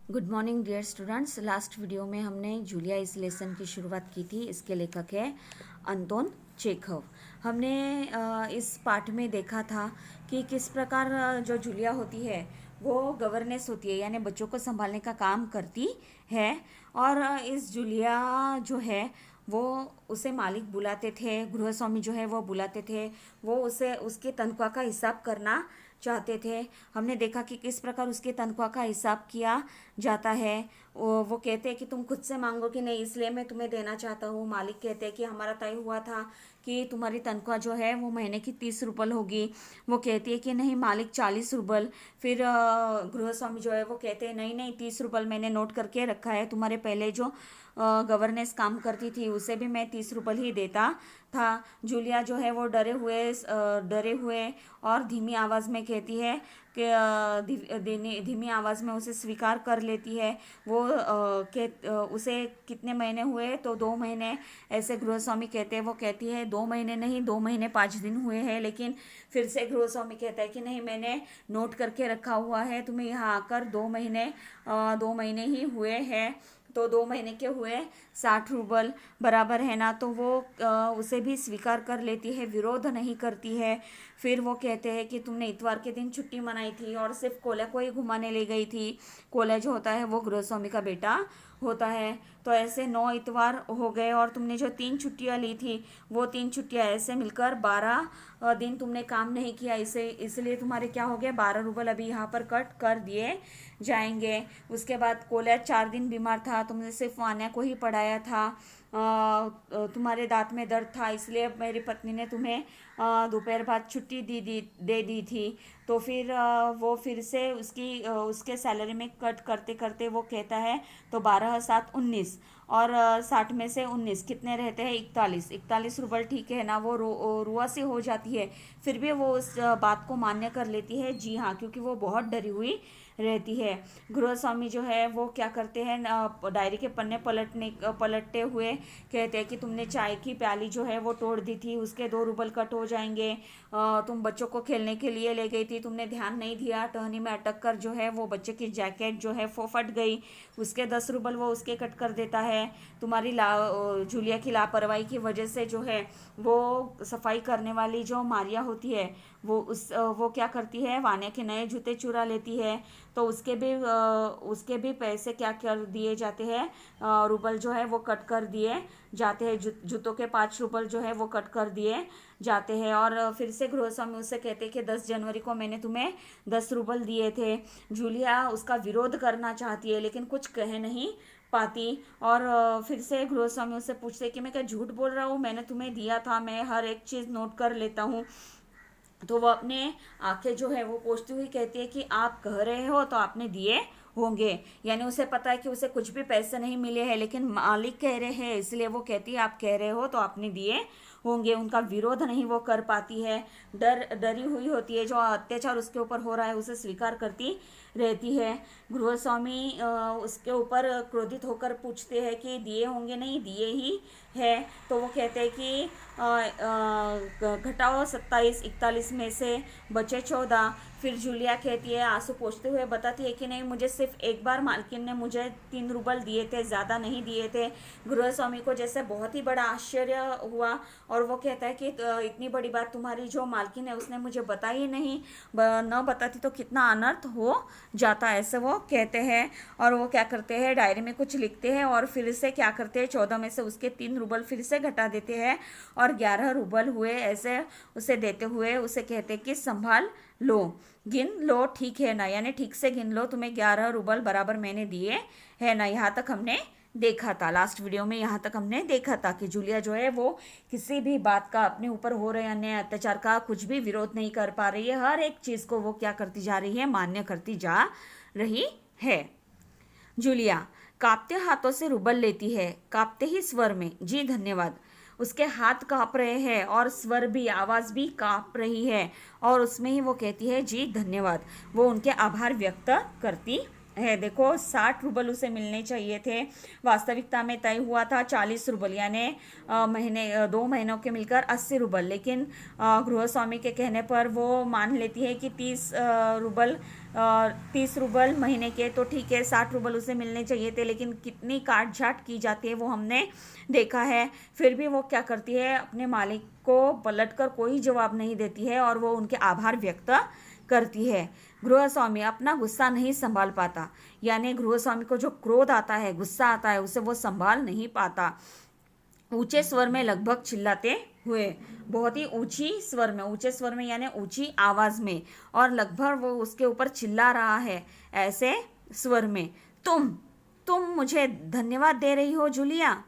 Good morning dear students. Last video में हमने Julia इस लेसन की शुरुआत की थी। इसके लेखक है अंतोन चेखव। हमने इस पाठ में देखा था कि किस प्रकार जो जूलिया होती है वो गवर्नेंस होती है, यानी बच्चों को संभालने का काम करती है। और इस जूलिया जो है वो उसे मालिक बुलाते थे, गृहस्वामी जो है वो बुलाते थे, वो उसे उसकी तनख्वाह का हिसाब करना चाहते थे। हमने देखा कि किस प्रकार उसकी तनख्वाह का हिसाब किया जाता है। वो कहते हैं कि तुम खुद से मांगो कि नहीं, इसलिए मैं तुम्हें देना चाहता हूँ। मालिक कहते हैं कि हमारा तय हुआ था कि तुम्हारी तनख्वाह जो है वो महीने की 30 रुपये होगी। वो कहती है कि नहीं मालिक 40 रुपये। फिर गृहस्वामी जो है वो कहते हैं नहीं नहीं 30 रुपये मैंने नोट करके रखा है, तुम्हारे पहले जो गवर्नेंस काम करती थी उसे भी मैं 30 रुपये ही देता था। जूलिया जो है वो डरे हुए और धीमी आवाज़ में कहती है कि धीमी आवाज़ में उसे स्वीकार कर लेती है। वो उसे कितने महीने हुए, तो 2 महीने ऐसे गृहस्वामी कहते हैं। वो कहती है 2 महीने नहीं, 2 महीने 5 दिन हुए हैं। लेकिन फिर से गृहस्वामी कहता है कि नहीं मैंने नोट करके रखा हुआ है, तुम्हें यहाँ आकर 2 महीने ही हुए हैं, तो 2 महीने के हुए 60 रुपये बराबर है ना। तो वो उसे भी स्वीकार कर लेती है, विरोध नहीं करती है। फिर वो कहते हैं कि तुमने इतवार के दिन छुट्टी मनाई थी और सिर्फ कोले को ही घुमाने ले गई थी। कोले जो होता है वो गृहस्वामी का बेटा होता है। तो ऐसे 9 इतवार हो गए और तुमने जो 3 छुट्टियाँ ली थी वो 3 छुट्टियाँ ऐसे मिलकर 12 दिन तुमने काम नहीं किया, इसलिए तुम्हारे क्या हो गए 12 रुपये अभी यहाँ पर कट कर दिए जाएंगे। उसके बाद कोल्या 4 दिन बीमार था, तुमने सिर्फ वान्या को ही पढ़ाया था। तुम्हारे दांत में दर्द था, इसलिए मेरी पत्नी ने तुम्हें दोपहर बाद छुट्टी दे दी थी। तो फिर वो फिर से उसके सैलरी में कट करते करते वो कहता है तो 12 7 19 और 60 में से 19 कितने रहते हैं 41 रुपये, ठीक है ना। वो रुआ सी हो जाती है, फिर भी वो उस बात को मान्य कर लेती है, जी हाँ, क्योंकि वो बहुत डरी हुई रहती है। गृहस्वामी जो है वो क्या करते हैं, डायरी के पन्ने पलटते हुए कहते हैं कि तुमने चाय की प्याली जो है वो तोड़ दी थी, उसके 2 रुपये कट हो जाएंगे। तुम बच्चों को खेलने के लिए ले गई थी, तुमने ध्यान नहीं दिया, टहनी में अटक कर जो है वो बच्चे की जैकेट जो है वो फट गई, उसके 10 रुपये वो उसके कट कर देता है। तुम्हारी जूलिया की लापरवाही की वजह से जो है वो सफाई करने वाली जो मारिया होती है वो क्या करती है, वान्या के नए जूते चुरा लेती है। तो उसके भी पैसे क्या कर दिए जाते हैं, रुपल जो है वो कट कर दिए जाते हैं। जूतों के 5 रुपये जो है वो कट कर दिए जाते हैं। और फिर से गृहस्वामी उससे कहते हैं कि 10 जनवरी को मैंने तुम्हें 10 रुपये दिए थे। जूलिया उसका विरोध करना चाहती है लेकिन कुछ कह नहीं पाती। और फिर से गृहस्वामी उससे पूछते कि मैं क्या झूठ बोल रहा हूँ, मैंने तुम्हें दिया था, मैं हर एक चीज़ नोट कर लेता हूँ। तो वो अपने आंखें जो है वो पोंछती हुई कहती है कि आप कह रहे हो तो आपने दिए होंगे, यानी उसे पता है कि उसे कुछ भी पैसे नहीं मिले हैं, लेकिन मालिक कह रहे हैं इसलिए वो कहती है आप कह रहे हो तो आपने दिए होंगे। उनका विरोध नहीं वो कर पाती है, डरी हुई होती है, जो अत्याचार उसके ऊपर हो रहा है उसे स्वीकार करती रहती है। गृहस्वामी उसके ऊपर क्रोधित होकर पूछते हैं कि दिए होंगे, नहीं दिए ही है। तो वो कहते हैं कि घटाओ 27 41 में से बचे 14। फिर जूलिया कहती है, आंसू पोंछते हुए बताती है कि नहीं मुझे सिर्फ एक बार मालकिन ने मुझे 3 रुपये दिए थे, ज़्यादा नहीं दिए थे। गृहस्वामी को जैसे बहुत ही बड़ा आश्चर्य हुआ और वो कहता है कि इतनी बड़ी बात तुम्हारी जो मालकिन है उसने मुझे बताई नहीं, न बताती तो कितना अनर्थ हो जाता, ऐसे वो कहते हैं। और वो क्या करते हैं, डायरी में कुछ लिखते हैं और फिर से क्या करते हैं 14 में से उसके 3 रुपये फिर से घटा देते हैं और 11 रुपये हुए, ऐसे उसे देते हुए उसे कहते हैं कि संभाल लो, गिन लो, ठीक है ना, यानी ठीक से गिन लो, तुम्हें 11 रुपये बराबर मैंने दिए है ना। यहाँ तक हमने देखा था, लास्ट वीडियो में यहाँ तक हमने देखा था कि जूलिया जो है वो किसी भी बात का अपने ऊपर हो रहे अन्याय अत्याचार का कुछ भी विरोध नहीं कर पा रही है। हर एक चीज़ को वो क्या करती जा रही है, मान्य करती जा रही है। जूलिया कांपते हाथों से रुबल लेती है, कांपते ही स्वर में, जी धन्यवाद। उसके हाथ कांप रहे हैं और स्वर भी, आवाज़ भी कांप रही है और उसमें ही वो कहती है जी धन्यवाद। वो उनके आभार व्यक्त करती है। देखो 60 रूबल उसे मिलने चाहिए थे, वास्तविकता में तय हुआ था 40 रूबल, यानी महीने 2 महीनों के मिलकर 80 रूबल। लेकिन गृहस्वामी के कहने पर वो मान लेती है कि 30 रूबल महीने के, तो ठीक है 60 रूबल उसे मिलने चाहिए थे। लेकिन कितनी काट छाट की जाती है वो हमने देखा है। फिर भी वो क्या करती है, अपने मालिक को पलटकर कोई जवाब नहीं देती है और वो उनके आभार व्यक्त करती है। गृहस्वामी अपना गुस्सा नहीं संभाल पाता, यानी गृहस्वामी को जो क्रोध आता है, गुस्सा आता है, उसे वो संभाल नहीं पाता। ऊंचे स्वर में लगभग चिल्लाते हुए, बहुत ही ऊंचे स्वर में यानी ऊंची आवाज में, और लगभग वो उसके ऊपर चिल्ला रहा है ऐसे स्वर में, तुम मुझे धन्यवाद दे रही हो जूलिया,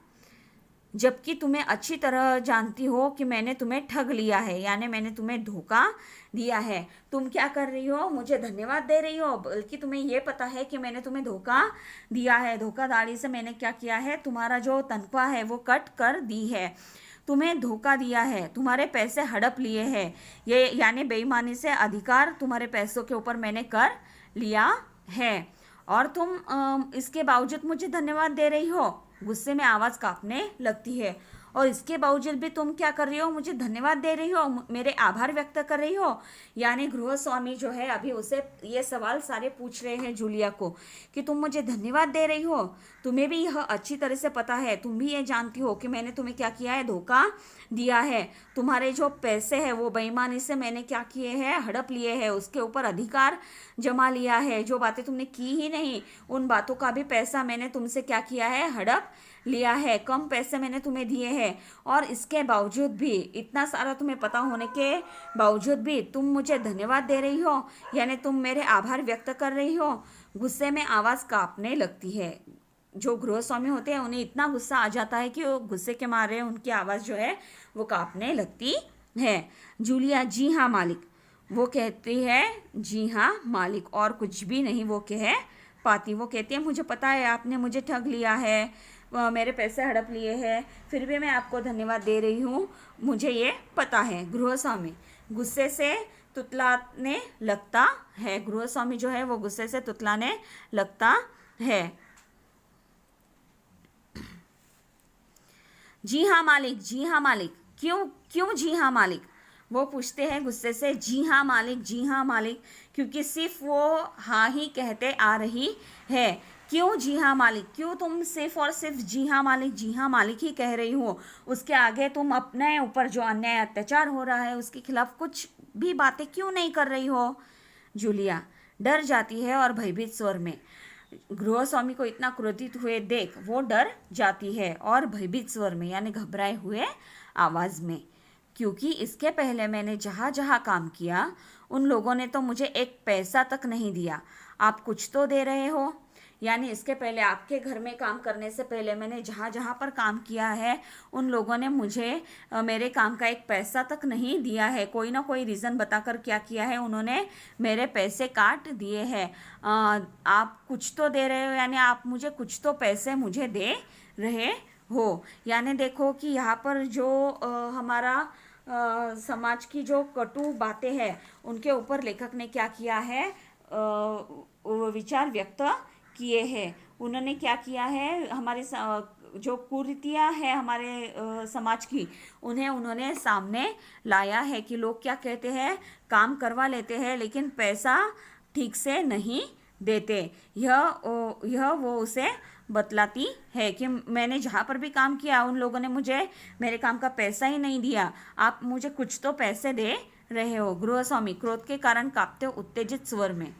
जबकि तुम्हें अच्छी तरह जानती हो कि मैंने तुम्हें ठग लिया है, यानी मैंने तुम्हें धोखा दिया है। तुम क्या कर रही हो, मुझे धन्यवाद दे रही हो, बल्कि तुम्हें ये पता है कि मैंने तुम्हें धोखा दिया है। धोखाधड़ी से मैंने क्या किया है, तुम्हारा जो तनख्वाह है वो कट कर दी है, तुम्हें धोखा दिया है, तुम्हारे पैसे हड़प लिए हैं, ये यानी बेईमानी से अधिकार तुम्हारे पैसों के ऊपर मैंने कर लिया है, और तुम इसके बावजूद मुझे धन्यवाद दे रही हो। गुस्से में आवाज कांपने लगती है। और इसके बावजूद भी तुम क्या कर रही हो, मुझे धन्यवाद दे रही हो, मेरे आभार व्यक्त कर रही हो। यानी गृहस्वामी जो है अभी उसे ये सवाल सारे पूछ रहे हैं जूलिया को कि तुम मुझे धन्यवाद दे रही हो, तुम्हें भी यह अच्छी तरह से पता है, तुम भी ये जानती हो कि मैंने तुम्हें क्या किया है, धोखा दिया है, तुम्हारे जो पैसे हैं वो बेईमानी से मैंने क्या किए हैं, हड़प लिए हैं, उसके ऊपर अधिकार जमा लिया है। जो बातें तुमने की ही नहीं, उन बातों का भी पैसा मैंने तुमसे क्या किया है, हड़प लिया है, कम पैसे मैंने तुम्हें दिए हैं। और इसके बावजूद भी, इतना सारा तुम्हें पता होने के बावजूद भी तुम मुझे धन्यवाद दे रही हो, यानी तुम मेरे आभार व्यक्त कर रही हो। गुस्से में आवाज कांपने लगती है। जो गृहस्वामी होते हैं उन्हें इतना गुस्सा आ जाता है कि वो गुस्से के मारे उनकी आवाज जो है वो कांपने लगती है। जूलिया, जी हाँ मालिक, वो कहती है जी हाँ मालिक, और कुछ भी नहीं वो कह पाती। वो कहती है मुझे पता है आपने मुझे ठग लिया है, मेरे पैसे हड़प लिए हैं, फिर भी मैं आपको धन्यवाद दे रही हूँ, मुझे ये पता है। गृहस्वामी गुस्से से तुतलाने लगता है। गृहस्वामी जो है वो गुस्से से तुतलाने लगता है। जी हाँ मालिक, जी हाँ मालिक, क्यों क्यों जी हाँ मालिक, वो पूछते हैं गुस्से से, जी हाँ मालिक, जी हाँ मालिक, क्योंकि सिर्फ वो हाँ ही कहते आ रही है। क्यों जी हाँ मालिक, क्यों तुम सिर्फ और सिर्फ जी हाँ मालिक, जी हाँ मालिक ही कह रही हो, उसके आगे तुम अपने ऊपर जो अन्याय अत्याचार हो रहा है उसके खिलाफ कुछ भी बातें क्यों नहीं कर रही हो। जूलिया डर जाती है और भयभीत स्वर में, गृहस्वामी को इतना क्रोधित हुए देख वो डर जाती है और भयभीत स्वर में यानी घबराए हुए आवाज में, क्योंकि इसके पहले मैंने जहाँ जहाँ काम किया उन लोगों ने तो मुझे एक पैसा तक नहीं दिया, आप कुछ तो दे रहे हो। यानी इसके पहले आपके घर में काम करने से पहले मैंने जहाँ जहाँ पर काम किया है उन लोगों ने मुझे मेरे काम का एक पैसा तक नहीं दिया है, कोई ना कोई रीज़न बताकर क्या किया है, उन्होंने मेरे पैसे काट दिए हैं। आप कुछ तो दे रहे हो, यानी आप मुझे कुछ तो पैसे मुझे दे रहे हो। यानी देखो कि यहाँ पर जो हमारा समाज की जो कटु बातें हैं उनके ऊपर लेखक ने क्या किया है, विचार व्यक्त किए हैं। उन्होंने क्या किया है, हमारे जो कुरीतियाँ है हमारे समाज की, उन्हें उन्होंने सामने लाया है कि लोग क्या कहते हैं, काम करवा लेते हैं लेकिन पैसा ठीक से नहीं देते। यह वो उसे बतलाती है कि मैंने जहाँ पर भी काम किया उन लोगों ने मुझे मेरे काम का पैसा ही नहीं दिया, आप मुझे कुछ तो पैसे दे रहे हो। गृहस्वामी क्रोध के कारण कांपते उत्तेजित स्वर में,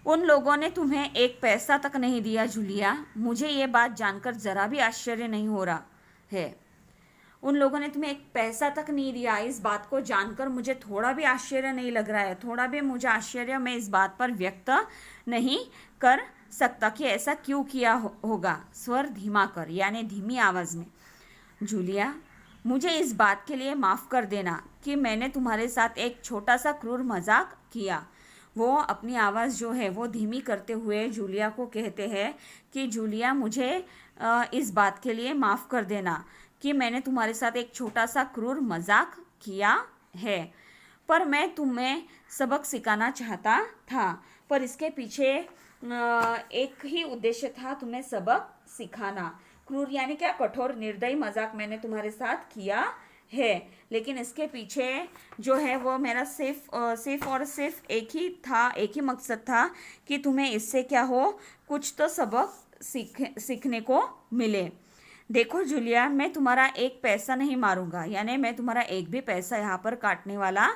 उन लोगों ने तुम्हें एक पैसा तक नहीं दिया जूलिया, मुझे ये बात जानकर जरा भी आश्चर्य नहीं हो रहा है। उन लोगों ने तुम्हें एक पैसा तक नहीं दिया, इस बात को जानकर मुझे थोड़ा भी आश्चर्य नहीं लग रहा है, थोड़ा भी मुझे आश्चर्य मैं इस बात पर व्यक्त नहीं कर सकता कि ऐसा क्यों किया होगा। स्वर धीमा कर यानी धीमी आवाज में, जूलिया मुझे इस बात के लिए माफ़ कर देना कि मैंने तुम्हारे साथ एक छोटा सा क्रूर मजाक किया। वो अपनी आवाज़ जो है वो धीमी करते हुए जूलिया को कहते हैं कि जूलिया मुझे इस बात के लिए माफ़ कर देना कि मैंने तुम्हारे साथ एक छोटा सा क्रूर मजाक किया है, पर मैं तुम्हें सबक सिखाना चाहता था, पर इसके पीछे एक ही उद्देश्य था, तुम्हें सबक सिखाना। क्रूर यानी क्या, कठोर, निर्दयी मजाक मैंने तुम्हारे साथ किया है, लेकिन इसके पीछे जो है वो मेरा सिर्फ और सिर्फ एक ही मकसद था कि तुम्हें इससे क्या हो, कुछ तो सबक सीखने को मिले। देखो जूलिया, मैं तुम्हारा एक पैसा नहीं मारूंगा, यानी मैं तुम्हारा एक भी पैसा यहाँ पर काटने वाला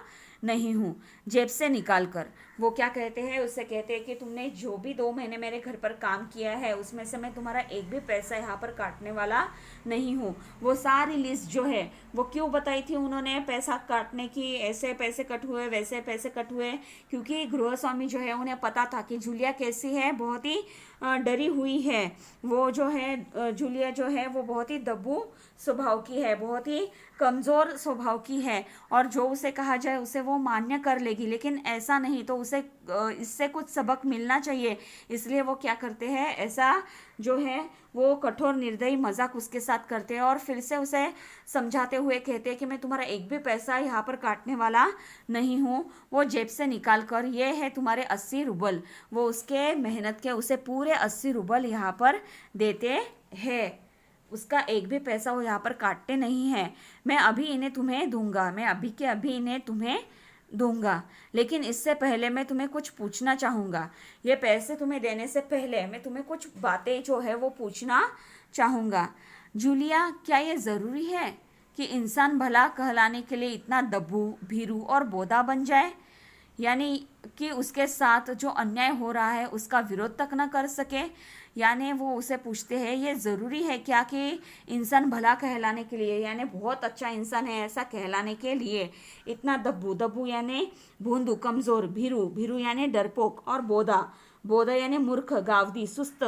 नहीं हूँ जेब से निकाल कर। वो क्या कहते हैं, उससे कहते हैं कि तुमने जो भी 2 महीने मेरे घर पर काम किया है उसमें से मैं तुम्हारा एक भी पैसा यहाँ पर काटने वाला नहीं हूँ। वो सारी लिस्ट जो है वो क्यों बताई थी उन्होंने पैसा काटने की, ऐसे पैसे कट हुए वैसे पैसे कट हुए, क्योंकि गृहस्वामी जो है उन्हें पता था कि जूलिया कैसी है, बहुत ही डरी हुई है। वो जो है जूलिया जो है वो बहुत ही दब्बू स्वभाव की है, बहुत ही कमज़ोर स्वभाव की है, और जो उसे कहा जाए उसे वो मान्य कर लेगी, लेकिन ऐसा नहीं, तो उसे इससे कुछ सबक मिलना चाहिए। इसलिए वो क्या करते हैं, ऐसा जो है वो कठोर निर्दयी मजाक उसके साथ करते हैं और फिर से उसे समझाते हुए कहते हैं कि मैं तुम्हारा एक भी पैसा यहाँ पर काटने वाला नहीं हूँ। वो जेब से निकाल कर, ये है तुम्हारे 80 रूबल, वो उसके मेहनत के उसे पूरे 80 रूबल यहाँ पर देते हैं। उसका एक भी पैसा वो यहाँ पर काटते नहीं है। मैं अभी इन्हें तुम्हें दूंगा, मैं अभी के अभी इन्हें तुम्हें दूंगा, लेकिन इससे पहले मैं तुम्हें कुछ पूछना चाहूँगा। ये पैसे तुम्हें देने से पहले मैं तुम्हें कुछ बातें जो है वो पूछना चाहूँगा। जूलिया, क्या ये ज़रूरी है कि इंसान भला कहलाने के लिए इतना दब्बू, भीरू और बोधा बन जाए, यानी कि उसके साथ जो अन्याय हो रहा है उसका विरोध तक न कर सके? यानी वो उसे पूछते हैं, ये ज़रूरी है क्या कि इंसान भला कहलाने के लिए, यानी बहुत अच्छा इंसान है ऐसा कहलाने के लिए इतना दब्बू, दब्बू यानी भोंदू, कमज़ोर, भीरू, भीरू यानी डरपोक, और बोधा, बोधा यानी मूर्ख, गावदी, सुस्त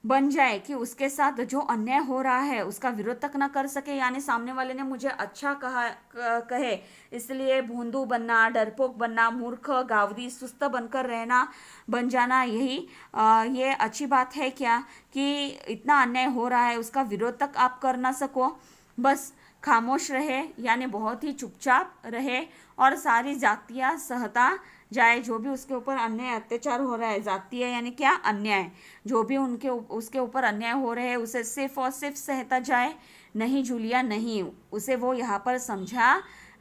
बन जाए कि उसके साथ जो अन्याय हो रहा है उसका विरोध तक ना कर सके। यानी सामने वाले ने मुझे अच्छा कहे, इसलिए भोंदू बनना, डरपोक बनना, मूर्ख, गावदी, सुस्त बनकर रहना, बन जाना, ये अच्छी बात है क्या कि इतना अन्याय हो रहा है उसका विरोध तक आप कर ना सको? बस खामोश रहे, यानी बहुत ही चुपचाप रहे और सारी जातियाँ सहता जाए। जो भी उसके ऊपर अन्याय अत्याचार हो रहा है, जातीय यानी क्या, अन्याय, जो भी उसके ऊपर अन्याय हो रहे हैं उसे सिर्फ और सिर्फ सहता जाए। नहीं जूलिया, नहीं, उसे वो यहाँ पर समझा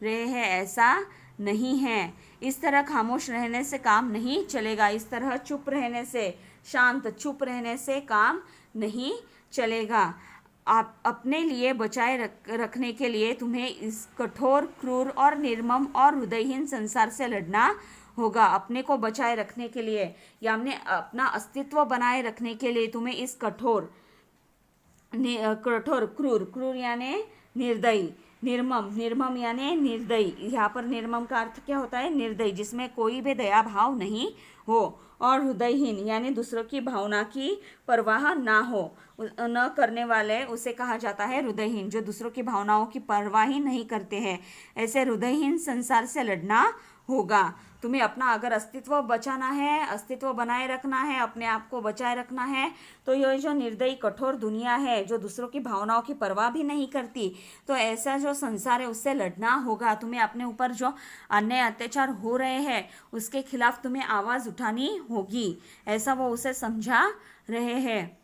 रहे हैं ऐसा नहीं है। इस तरह खामोश रहने से काम नहीं चलेगा, इस तरह चुप रहने से, शांत चुप रहने से काम नहीं चलेगा। आप अपने लिए बचाए रखने के लिए तुम्हें इस कठोर, क्रूर और निर्मम और हृदयहीन संसार से लड़ना होगा। अपने को बचाए रखने के लिए या अपना अस्तित्व बनाए रखने के लिए तुम्हें इस कठोर, क्रूर, क्रूर यानी निर्दयी, निर्मम, निर्मम यानी निर्दयी, यहाँ पर निर्मम का अर्थ क्या होता है, निर्दयी, जिसमें कोई भी दया भाव नहीं हो, और हृदयहीन यानी दूसरों की भावना की परवाह ना हो, न करने वाले उसे कहा जाता है हृदयहीन, जो दूसरों की भावनाओं की परवाह ही नहीं करते हैं। ऐसे हृदयहीन संसार से लड़ना होगा। तुम्हें अपना अगर अस्तित्व बचाना है, अस्तित्व बनाए रखना है, अपने आप को बचाए रखना है, तो ये जो निर्दयी कठोर दुनिया है जो दूसरों की भावनाओं की परवाह भी नहीं करती, तो ऐसा जो संसार है उससे लड़ना होगा। तुम्हें अपने ऊपर जो अन्याय अत्याचार हो रहे हैं उसके खिलाफ तुम्हें आवाज़ उठानी होगी, ऐसा वो उसे समझा रहे हैं।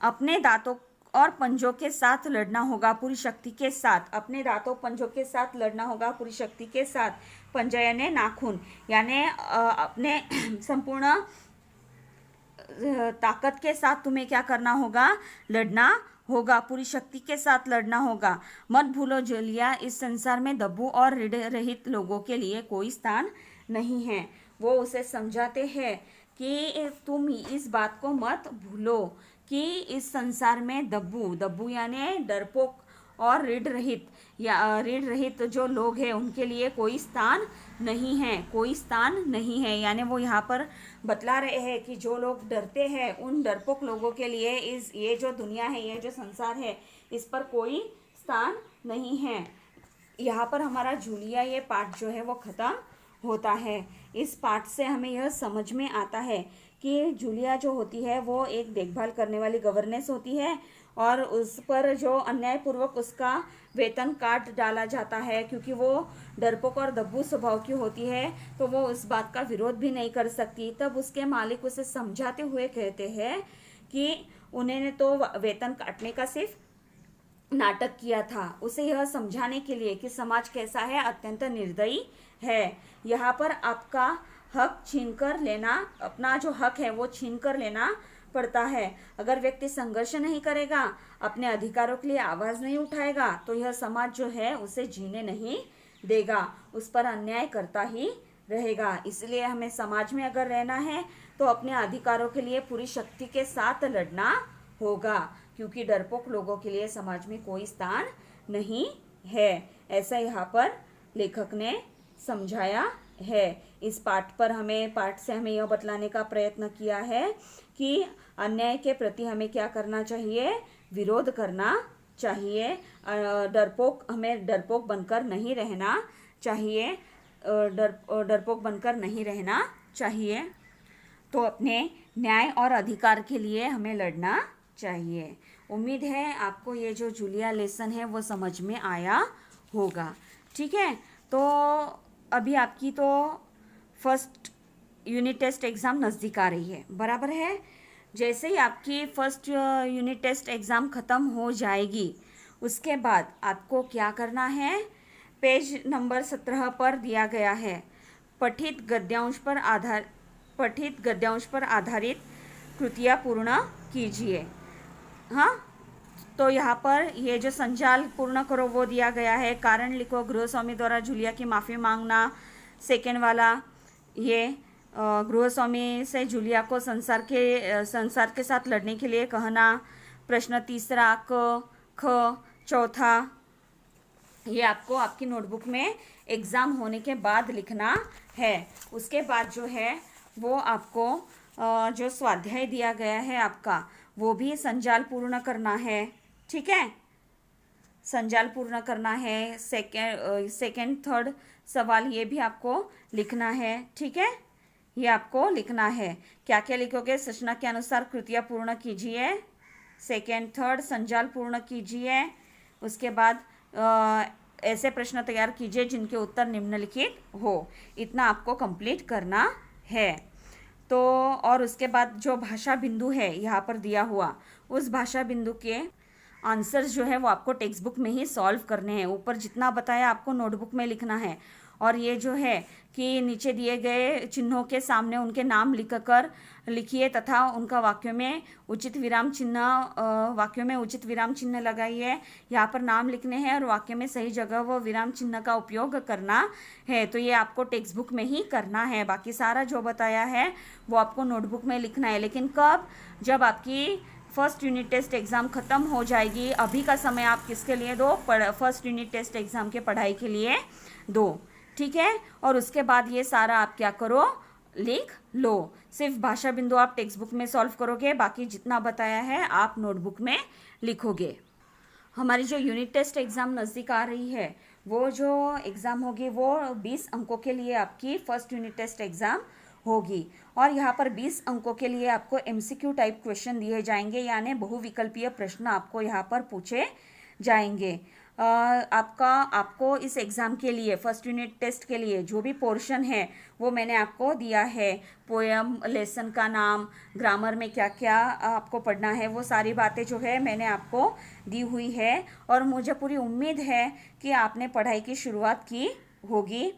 अपने दांतों और पंजों के साथ लड़ना होगा पूरी शक्ति के साथ, अपने दांतों पंजों के साथ लड़ना होगा पूरी शक्ति के साथ। पंजा यानी नाखून, यानी अपने संपूर्ण ताकत के साथ तुम्हें क्या करना होगा, लड़ना होगा, पूरी शक्ति के साथ लड़ना होगा। मत भूलो जूलिया, इस संसार में दब्बू और ऋण रहित लोगों के लिए कोई स्थान नहीं है। वो उसे समझाते हैं कि तुम इस बात को मत भूलो कि इस संसार में दब्बू यानी डरपोक और ऋण रहित जो लोग हैं उनके लिए कोई स्थान नहीं है, कोई स्थान नहीं है। यानी वो यहाँ पर बतला रहे हैं कि जो लोग डरते हैं उन डरपोक लोगों के लिए ये जो दुनिया है, ये जो संसार है, इस पर कोई स्थान नहीं है। यहाँ पर हमारा जूलिया ये पाठ जो है वो ख़त्म होता है। इस पाठ से हमें यह समझ में आता है कि जूलिया जो होती है वो एक देखभाल करने वाली गवर्नेंस होती है और उस पर जो अन्यायपूर्वक उसका वेतन काट डाला जाता है, क्योंकि वो डरपोक और दब्बू स्वभाव की होती है तो वो उस बात का विरोध भी नहीं कर सकती। तब उसके मालिक उसे समझाते हुए कहते हैं कि उन्होंने तो वेतन काटने का सिर्फ नाटक किया था, उसे यह समझाने के लिए कि समाज कैसा है, अत्यंत निर्दयी है। यहाँ पर आपका हक छीनकर लेना, अपना जो हक है वो छीनकर लेना पड़ता है। अगर व्यक्ति संघर्ष नहीं करेगा, अपने अधिकारों के लिए आवाज नहीं उठाएगा तो यह समाज जो है उसे जीने नहीं देगा, उस पर अन्याय करता ही रहेगा। इसलिए हमें समाज में अगर रहना है तो अपने अधिकारों के लिए पूरी शक्ति के साथ लड़ना होगा, क्योंकि डरपोक लोगों के लिए समाज में कोई स्थान नहीं है। ऐसा यहाँ पर लेखक ने समझाया है। इस पाठ से हमें यह बतलाने का प्रयत्न किया है कि अन्याय के प्रति हमें क्या करना चाहिए, विरोध करना चाहिए। हमें डरपोक बनकर नहीं रहना चाहिए, डरपोक बनकर नहीं रहना चाहिए। तो अपने न्याय और अधिकार के लिए हमें लड़ना चाहिए। उम्मीद है आपको ये जो जूलिया लेसन है वो समझ में आया होगा। ठीक है, तो अभी आपकी तो फर्स्ट यूनिट टेस्ट एग्ज़ाम नज़दीक आ रही है, बराबर है। जैसे ही आपकी फर्स्ट यूनिट टेस्ट एग्ज़ाम ख़त्म हो जाएगी उसके बाद आपको क्या करना है, पेज नंबर 17 पर दिया गया है पठित गद्यांश पर आधारित कृतियाँ पूर्ण कीजिए। हाँ, तो यहाँ पर ये जो संजाल पूर्ण करो वो दिया गया है, कारण लिखो, गृहस्वामी द्वारा जूलिया की माफ़ी मांगना, सेकेंड वाला ये गृहस्वामी से जूलिया को संसार के साथ लड़ने के लिए कहना, प्रश्न तीसरा ख, चौथा ये आपको आपकी नोटबुक में एग्ज़ाम होने के बाद लिखना है। उसके बाद जो है वो आपको जो स्वाध्याय दिया गया है आपका वो भी संजाल पूर्ण करना है। ठीक है, संजाल पूर्ण करना है। सेकेंड थर्ड सवाल ये भी आपको लिखना है। ठीक है, ये आपको लिखना है। क्या क्या लिखोगे, सूचना के अनुसार कृतियाँ पूर्ण कीजिए, सेकेंड थर्ड संजाल पूर्ण कीजिए, उसके बाद ऐसे प्रश्न तैयार कीजिए जिनके उत्तर निम्नलिखित हो। इतना आपको कंप्लीट करना है। तो और उसके बाद जो भाषा बिंदु है यहाँ पर दिया हुआ, उस भाषा बिंदु के आंसर्स जो है वो आपको टेक्स्ट बुक में ही सॉल्व करने हैं। ऊपर जितना बताया आपको नोटबुक में लिखना है। और ये जो है कि नीचे दिए गए चिन्हों के सामने उनके नाम लिखकर लिखिए तथा उनका वाक्यों में उचित विराम चिन्ह लगाइए। यहाँ पर नाम लिखने हैं और वाक्य में सही जगह वो विराम चिन्ह का उपयोग करना है। तो ये आपको टेक्स्ट बुक में ही करना है। बाकी सारा जो बताया है वो आपको नोटबुक में लिखना है। लेकिन कब, जब आपकी फर्स्ट यूनिट टेस्ट एग्ज़ाम ख़त्म हो जाएगी। अभी का समय आप किसके लिए दो, फर्स्ट यूनिट टेस्ट एग्ज़ाम के पढ़ाई के लिए दो। ठीक है, और उसके बाद ये सारा आप क्या करो, लिख लो। सिर्फ भाषा बिंदु आप टेक्स्ट बुक में सॉल्व करोगे, बाकी जितना बताया है आप नोटबुक में लिखोगे। हमारी जो यूनिट टेस्ट एग्ज़ाम नज़दीक आ रही है, वो जो एग्ज़ाम होगी वो 20 अंकों के लिए आपकी फर्स्ट यूनिट टेस्ट एग्ज़ाम होगी। और यहाँ पर 20 अंकों के लिए आपको MCQ टाइप क्वेश्चन दिए जाएंगे, यानी बहुविकल्पीय प्रश्न आपको यहाँ पर पूछे जाएंगे। आपको इस एग्ज़ाम के लिए, फर्स्ट यूनिट टेस्ट के लिए जो भी पोर्शन है वो मैंने आपको दिया है। पोएम, लेसन का नाम, ग्रामर में क्या क्या आपको पढ़ना है, वो सारी बातें जो है मैंने आपको दी हुई है। और मुझे पूरी उम्मीद है कि आपने पढ़ाई की शुरुआत की होगी।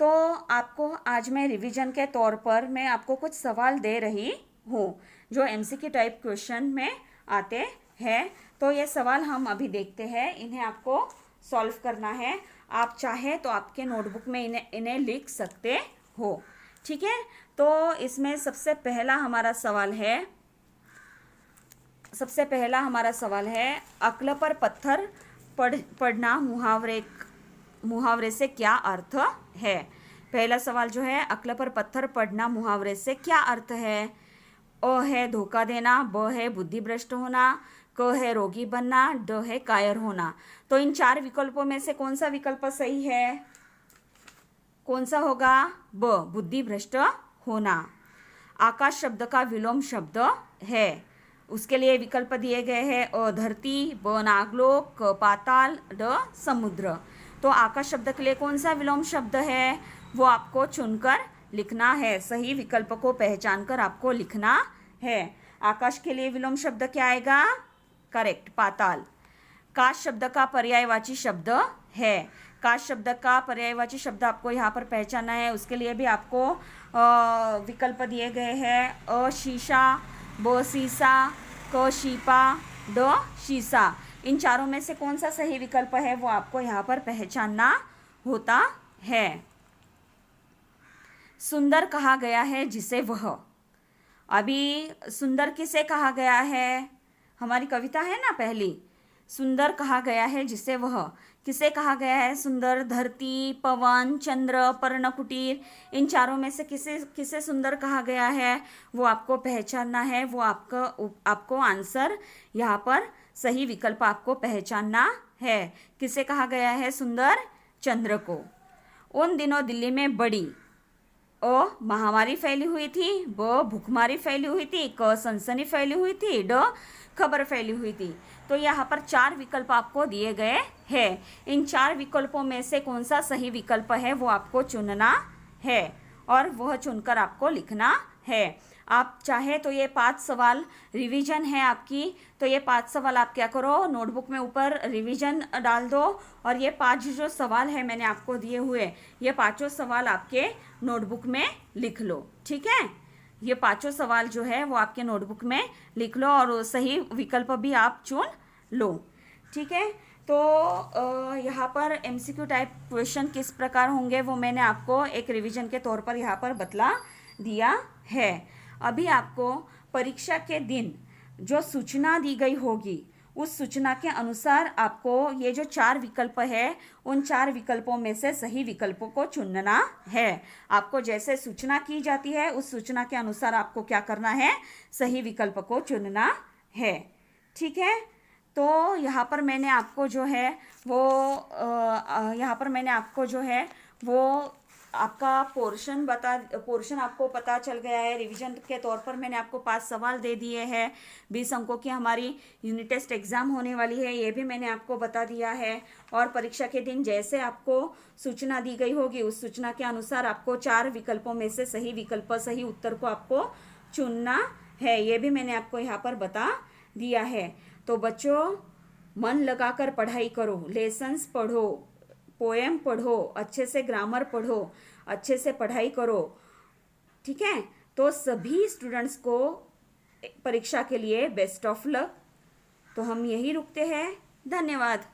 तो आपको आज मैं रिवीजन के तौर पर मैं आपको कुछ सवाल दे रही हूँ जो MCQ टाइप क्वेश्चन में आते हैं। तो ये सवाल हम अभी देखते हैं, इन्हें आपको सॉल्व करना है। आप चाहे तो आपके नोटबुक में इन्हें लिख सकते हो। ठीक है, तो इसमें सबसे पहला हमारा सवाल है अक्ल पर पत्थर पड़ना मुहावरे से क्या अर्थ है। पहला सवाल जो है, अक्ल पर पत्थर पड़ना मुहावरे से क्या अर्थ है। अ है धोखा देना, ब है बुद्धि भ्रष्ट होना, क है रोगी बनना, ड है कायर होना। तो इन 4 विकल्पों में से कौन सा विकल्प सही है। कौन सा होगा? ब, बुद्धि भ्रष्ट होना। आकाश शब्द का विलोम शब्द है, उसके लिए विकल्प दिए गए हैं अ धरती, ब नागलोक, क पाताल, ड समुद्र। तो आकाश शब्द के लिए कौन सा विलोम शब्द है वो आपको चुनकर लिखना है, सही विकल्प को पहचान कर आपको लिखना है। आकाश के लिए विलोम शब्द क्या आएगा? करेक्ट, पाताल। काश शब्द का पर्यायवाची शब्द है, काश शब्द का पर्यायवाची शब्द आपको यहाँ पर पहचानना है, उसके लिए भी आपको विकल्प दिए गए हैं अ शीशा, ब सीसा, क शीपा, ड शीशा। इन चारों में से कौन सा सही विकल्प है वो आपको यहाँ पर पहचानना होता है। सुंदर कहा गया है जिसे वह, अभी सुंदर किसे कहा गया है? हमारी कविता है ना पहली, सुंदर कहा गया है जिसे वह, किसे कहा गया है सुंदर? धरती, पवन, चंद्र, पर्णकुटीर। इन चारों में से किसे सुंदर कहा गया है वो आपको पहचानना है, वो आपको आंसर यहाँ पर सही विकल्प आपको पहचानना है। किसे कहा गया है सुंदर? चंद्र को। उन दिनों दिल्ली में बड़ी अ महामारी फैली हुई थी, ब भूखमारी फैली हुई थी, क सनसनी फैली हुई थी, ड खबर फैली हुई थी। तो यहाँ पर 4 विकल्प आपको दिए गए हैं। इन 4 विकल्पों में से कौन सा सही विकल्प है वो आपको चुनना है और वह चुनकर आपको लिखना है। आप चाहे तो ये 5 सवाल रिवीजन है आपकी, तो ये 5 सवाल आप क्या करो, नोटबुक में ऊपर रिवीजन डाल दो और ये 5 जो सवाल है मैंने आपको दिए हुए, ये 5 सवाल आपके नोटबुक में लिख लो। ठीक है, ये 5 सवाल जो है वो आपके नोटबुक में लिख लो और सही विकल्प भी आप चुन लो। ठीक है, तो यहाँ पर MCQ टाइप क्वेश्चन किस प्रकार होंगे वो मैंने आपको एक रिवीजन के तौर पर यहाँ पर बतला दिया है। अभी आपको परीक्षा के दिन जो सूचना दी गई होगी उस सूचना के अनुसार आपको ये जो 4 विकल्प है उन 4 विकल्पों में से सही विकल्पों को चुनना है। आपको जैसे सूचना की जाती है उस सूचना के अनुसार आपको क्या करना है, सही विकल्प को चुनना है। ठीक है, तो यहाँ पर मैंने आपको जो है वो आपका पोर्शन आपको पता चल गया है। रिवीजन के तौर पर मैंने आपको 5 सवाल दे दिए हैं। 20 अंकों की हमारी यूनिट टेस्ट एग्जाम होने वाली है, ये भी मैंने आपको बता दिया है। और परीक्षा के दिन जैसे आपको सूचना दी गई होगी उस सूचना के अनुसार आपको 4 विकल्पों में से सही उत्तर को आपको चुनना है, ये भी मैंने आपको यहाँ पर बता दिया है। तो बच्चों, मन लगाकर पढ़ाई करो, लेसन्स पढ़ो, पोएम पढ़ो, अच्छे से ग्रामर पढ़ो, अच्छे से पढ़ाई करो। ठीक है, तो सभी स्टूडेंट्स को परीक्षा के लिए बेस्ट ऑफ लक। तो हम यही रुकते हैं। धन्यवाद।